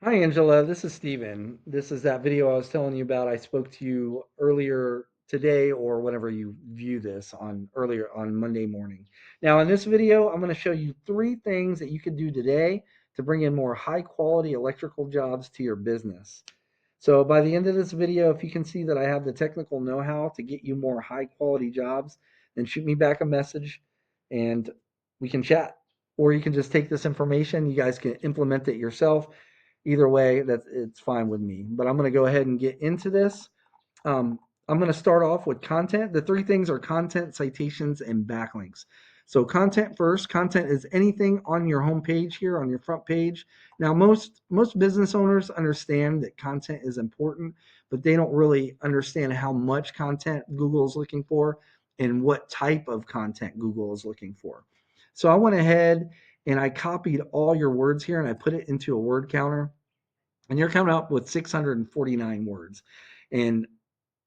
Hi, Angela. This is Steven. This is that video I was telling you about. I spoke to you earlier today or whenever you view this on earlier on Monday morning. Now, in this video, I'm going to show you three things that you could do today to bring in more high quality electrical jobs to your business. So by the end of this video, if you can see that I have the technical know-how to get you more high quality jobs, then shoot me back a message and we can chat. Or you can just take this information, you guys can implement it yourself. Either way, it's fine with me. But I'm going to go ahead and get into this. I'm going to start off with content. The three things are content, citations, and backlinks. So content first. Content is anything on your homepage here on your front page. Now, most business owners understand that content is important, but they don't really understand how much content Google is looking for and what type of content Google is looking for. So I went ahead and I copied all your words here and I put it into a word counter, and you're coming up with 649 words. And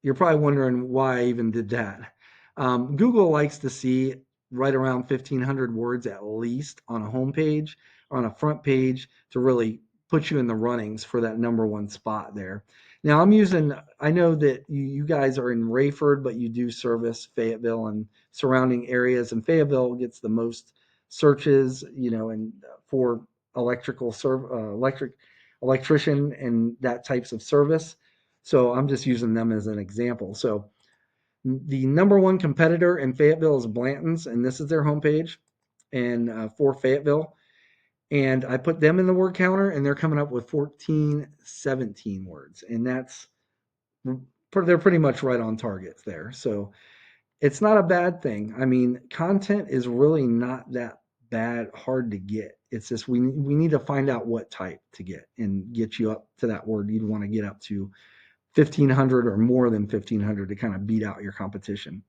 you're probably wondering why I even did that. Google likes to see right around 1,500 words at least on a homepage or on a front page to really put you in the runnings for that number one spot there. Now I know that you guys are in Raeford, but you do service Fayetteville and surrounding areas, and Fayetteville gets the most searches, and for electrician and that types of service. So I'm just using them as an example. So the number one competitor in Fayetteville is Blanton's, and this is their homepage and for Fayetteville. And I put them in the word counter, and they're coming up with 1417 words, and they're pretty much right on targets there. So it's not a bad thing. I mean, content is really not that hard to get. It's just we need to find out what type to get and get you up to that word you'd want to get up to 1,500 or more than 1,500 to kind of beat out your competition.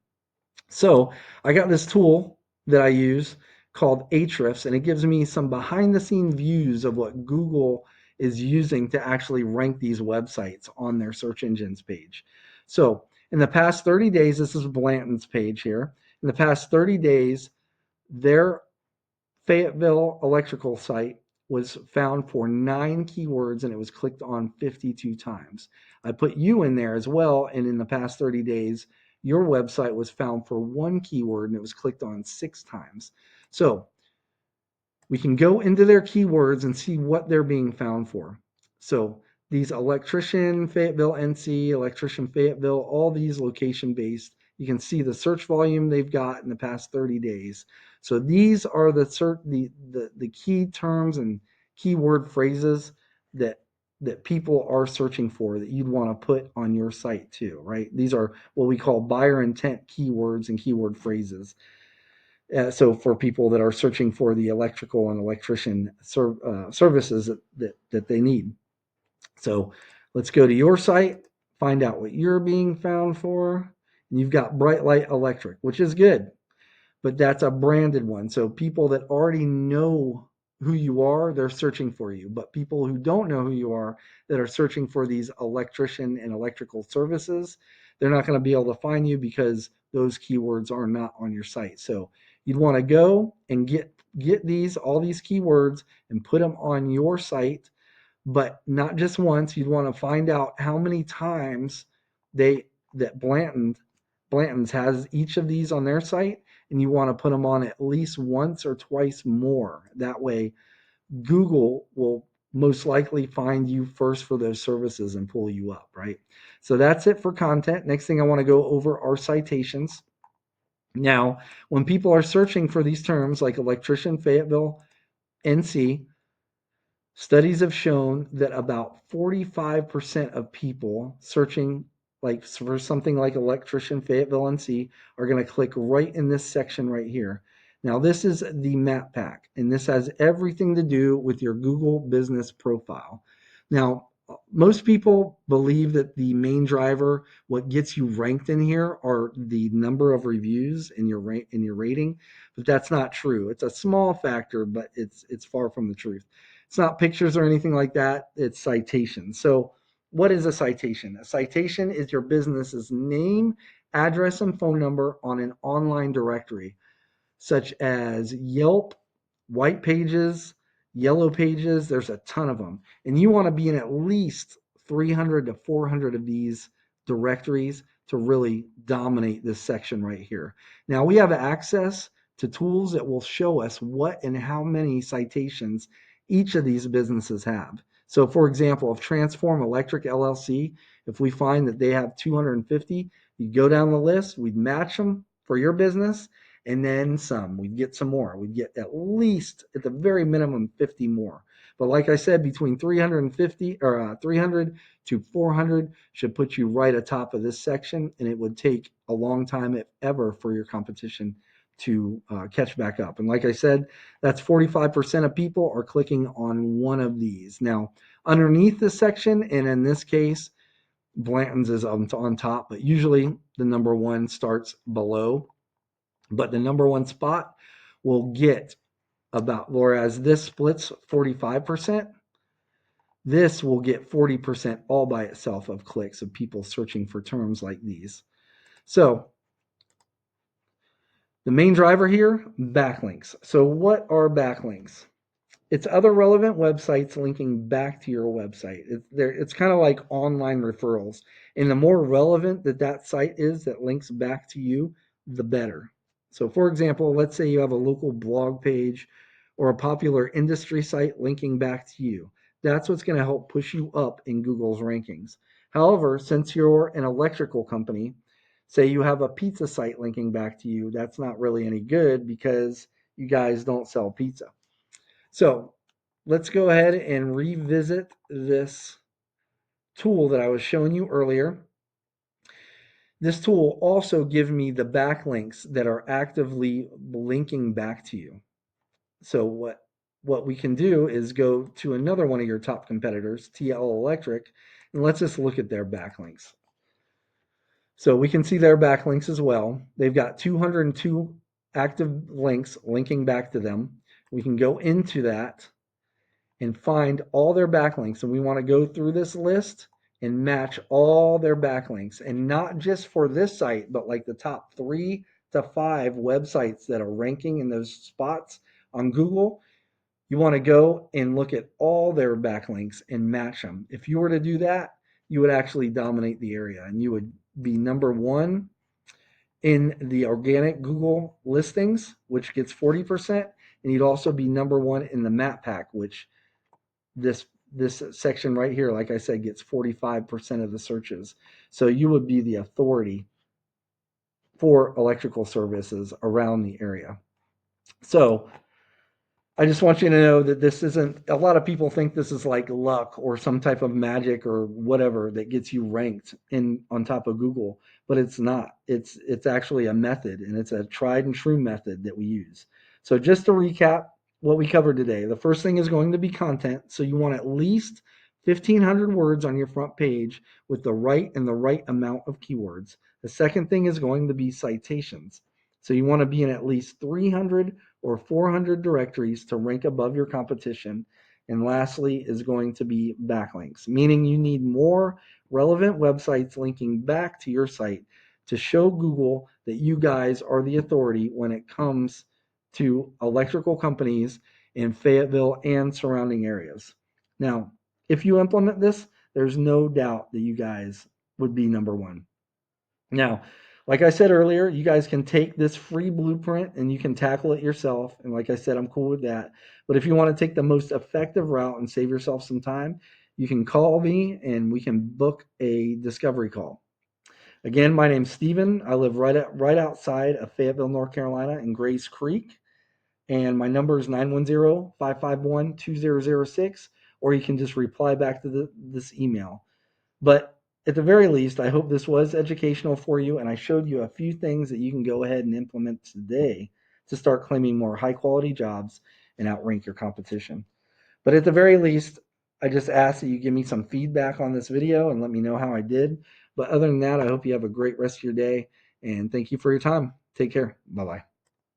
So I got this tool that I use called Ahrefs, and it gives me some behind the scene views of what Google is using to actually rank these websites on their search engines page. So in the past 30 days, this is Blanton's page here. In the past 30 days, their Fayetteville electrical site was found for 9 keywords and it was clicked on 52 times. I put you in there as well, and in the past 30 days, your website was found for 1 keyword and it was clicked on 6 times. So we can go into their keywords and see what they're being found for. So these electrician Fayetteville NC, electrician Fayetteville, all these location based. You can see the search volume they've got in the past 30 days. So these are the key terms and keyword phrases that people are searching for that you'd want to put on your site too, right? These are what we call buyer intent keywords and keyword phrases. So for people that are searching for the electrical and electrician services that they need. So let's go to your site, find out what you're being found for. And you've got Bright Light Electric, which is good, but that's a branded one. So people that already know who you are, they're searching for you. But people who don't know who you are, that are searching for these electrician and electrical services, they're not going to be able to find you because those keywords are not on your site. So you'd want to go and get all these keywords and put them on your site, but not just once. You'd want to find out how many times they that Blanton's has each of these on their site, and you want to put them on at least once or twice more. That way, Google will most likely find you first for those services and pull you up, right? So that's it for content. Next thing I want to go over are citations. Now, when people are searching for these terms like electrician, Fayetteville, NC, studies have shown that about 45% of people searching like for something like electrician Fayetteville NC are going to click right in this section right here. Now this is the map pack, and this has everything to do with your Google business profile. Now most people believe that the main driver, what gets you ranked in here, are the number of reviews in your rating, but that's not true. It's a small factor, but it's far from the truth. It's not pictures or anything like that. It's citations. So what is a citation? A citation is your business's name, address, and phone number on an online directory, such as Yelp, White Pages, Yellow pages, there's a ton of them. And you want to be in at least 300 to 400 of these directories to really dominate this section right here. Now we have access to tools that will show us what and how many citations each of these businesses have. So for example, if Transform Electric LLC, if we find that they have 250, you go down the list, we'd match them for your business, and then some. We'd get some more. We'd get at least, at the very minimum, 50 more. But like I said, between 350 or 300 to 400 should put you right atop of this section, and it would take a long time, if ever, for your competition to catch back up. And like I said, that's 45% of people are clicking on one of these. Now, underneath this section, and in this case, Blanton's is on top, but usually the number one starts below. But the number one spot will get about, whereas this splits 45%, this will get 40% all by itself of clicks of people searching for terms like these. So the main driver here, backlinks. So what are backlinks? It's other relevant websites linking back to your website. It's kind of like online referrals. And the more relevant that site is that links back to you, the better. So for example, let's say you have a local blog page or a popular industry site linking back to you. That's what's going to help push you up in Google's rankings. However, since you're an electrical company, say you have a pizza site linking back to you, that's not really any good because you guys don't sell pizza. So let's go ahead and revisit this tool that I was showing you earlier. This tool also gives me the backlinks that are actively linking back to you. So what we can do is go to another one of your top competitors, TL Electric, and let's just look at their backlinks. So we can see their backlinks as well. They've got 202 active links linking back to them. We can go into that and find all their backlinks. And we want to go through this list and match all their backlinks, and not just for this site, but like the top 3 to 5 websites that are ranking in those spots on Google. You want to go and look at all their backlinks and match them. If you were to do that, you would actually dominate the area, and you would be number one in the organic Google listings, which gets 40%, and you'd also be number one in the map pack, which this section right here, like I said, gets 45% of the searches. So you would be the authority for electrical services around the area. So I just want you to know that this isn't, a lot of people think this is like luck or some type of magic or whatever that gets you ranked in on top of Google, but it's not. It's actually a method, and it's a tried and true method that we use. So just to recap what we covered today, the first thing is going to be content. So you want at least 1,500 words on your front page with the right amount of keywords. The second thing is going to be citations. So you want to be in at least 300 or 400 directories to rank above your competition. And lastly is going to be backlinks, meaning you need more relevant websites linking back to your site to show Google that you guys are the authority when it comes to electrical companies in Fayetteville and surrounding areas. Now, if you implement this, there's no doubt that you guys would be number one. Now, like I said earlier, you guys can take this free blueprint and you can tackle it yourself. And like I said, I'm cool with that. But if you want to take the most effective route and save yourself some time, you can call me and we can book a discovery call. Again, my name's Steven. I live right outside of Fayetteville, North Carolina in Grays Creek. And my number is 910-551-2006, or you can just reply back to this email. But at the very least, I hope this was educational for you, and I showed you a few things that you can go ahead and implement today to start claiming more high-quality jobs and outrank your competition. But at the very least, I just ask that you give me some feedback on this video and let me know how I did. But other than that, I hope you have a great rest of your day, and thank you for your time. Take care. Bye-bye.